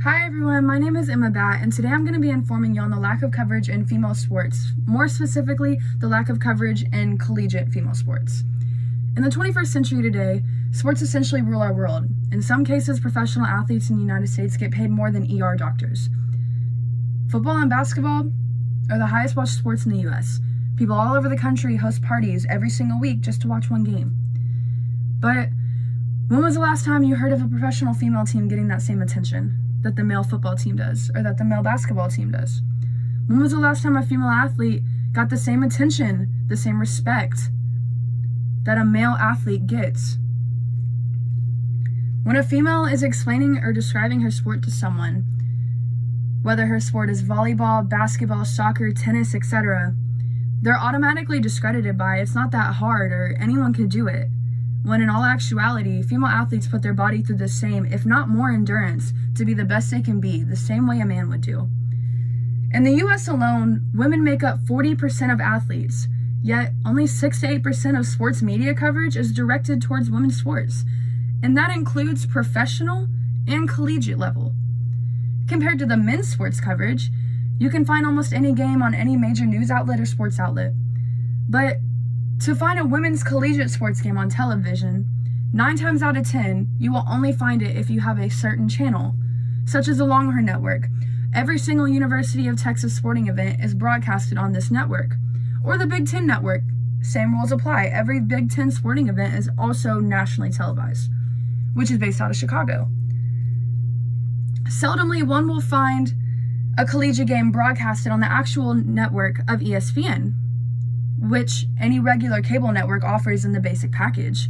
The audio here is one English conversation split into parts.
Hi everyone, my name is Emma Batt, and today I'm going to be informing you on the lack of coverage in female sports, more specifically, the lack of coverage in collegiate female sports. In the 21st century today, sports essentially rule our world. In some cases, professional athletes in the United States get paid more than ER doctors. Football and basketball are the highest watched sports in the US. People all over the country host parties every single week just to watch one game. But when was the last time you heard of a professional female team getting that same attention that the male football team does, or that the male basketball team does? When was the last time a female athlete got the same attention, the same respect that a male athlete gets? When a female is explaining or describing her sport to someone, whether her sport is volleyball, basketball, soccer, tennis, etc., they're automatically discredited by it's not that hard or anyone can do it. When in all actuality, female athletes put their body through the same, if not more, endurance to be the best they can be, the same way a man would do. In the US alone, women make up 40% of athletes, yet only 6 to 8% of sports media coverage is directed towards women's sports, and that includes professional and collegiate level. Compared to the men's sports coverage, you can find almost any game on any major news outlet or sports outlet. But to find a women's collegiate sports game on television, 9 times out of 10, you will only find it if you have a certain channel, such as the Longhorn Network. Every single University of Texas sporting event is broadcasted on this network. Or the Big Ten Network. Same rules apply. Every Big Ten sporting event is also nationally televised, which is based out of Chicago. Seldomly, one will find a collegiate game broadcasted on the actual network of ESPN, which any regular cable network offers in the basic package.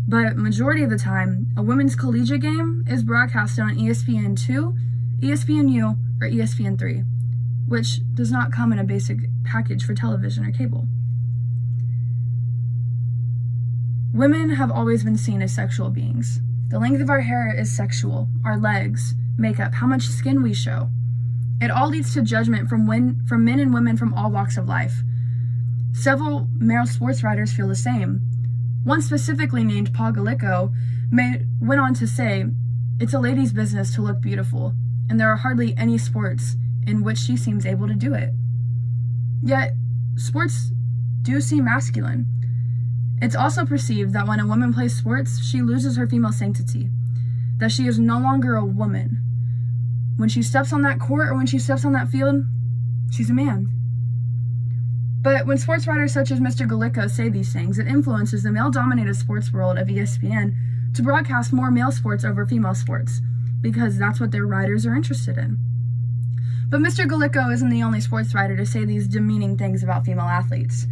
But majority of the time, a women's collegiate game is broadcasted on ESPN2, ESPNU, or ESPN3, which does not come in a basic package for television or cable. Women have always been seen as sexual beings. The length of our hair is sexual, our legs, makeup, how much skin we show. It all leads to judgment from men and women from all walks of life. Several male sports writers feel the same. One specifically named Paul Gallico went on to say, "It's a lady's business to look beautiful, and there are hardly any sports in which she seems able to do it." Yet, sports do seem masculine. It's also perceived that when a woman plays sports, she loses her female sanctity, that she is no longer a woman. When she steps on that court or when she steps on that field, she's a man. But when sports writers such as Mr. Gallico say these things, it influences the male-dominated sports world of ESPN to broadcast more male sports over female sports, because that's what their writers are interested in. But Mr. Gallico isn't the only sports writer to say these demeaning things about female athletes.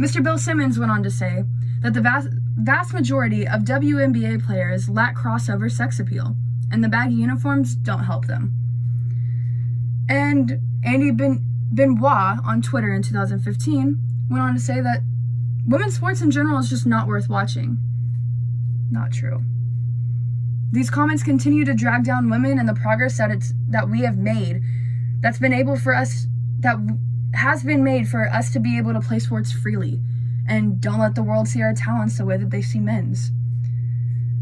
Mr. Bill Simmons went on to say that the vast majority of WNBA players lack crossover sex appeal, and the baggy uniforms don't help them. And Andy Benoit on Twitter in 2015 went on to say that women's sports in general is just not worth watching. Not true. These comments continue to drag down women and the progress that we have made, that has been made for us to be able to play sports freely, and don't let the world see our talents the way that they see men's.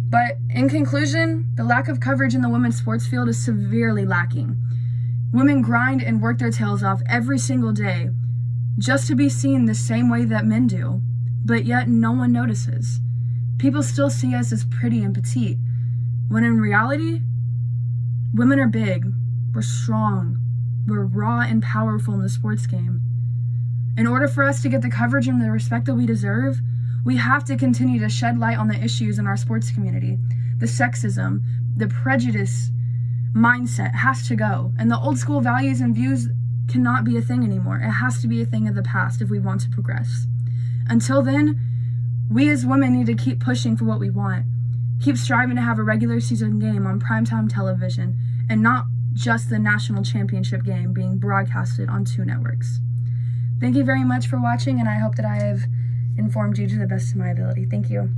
But in conclusion, the lack of coverage in the women's sports field is severely lacking. Women grind and work their tails off every single day just to be seen the same way that men do, but yet no one notices. People still see us as pretty and petite, when in reality, women are big, we're strong, we're raw and powerful in the sports game. In order for us to get the coverage and the respect that we deserve, we have to continue to shed light on the issues in our sports community. The sexism, the prejudice mindset has to go, and the old school values and views cannot be a thing anymore. It has to be a thing of the past if we want to progress. Until then, we as women need to keep pushing for what we want. Keep striving to have a regular season game on primetime television, and not just the national championship game being broadcasted on 2 networks. Thank you very much for watching, and I hope that I have informed you to the best of my ability. Thank you.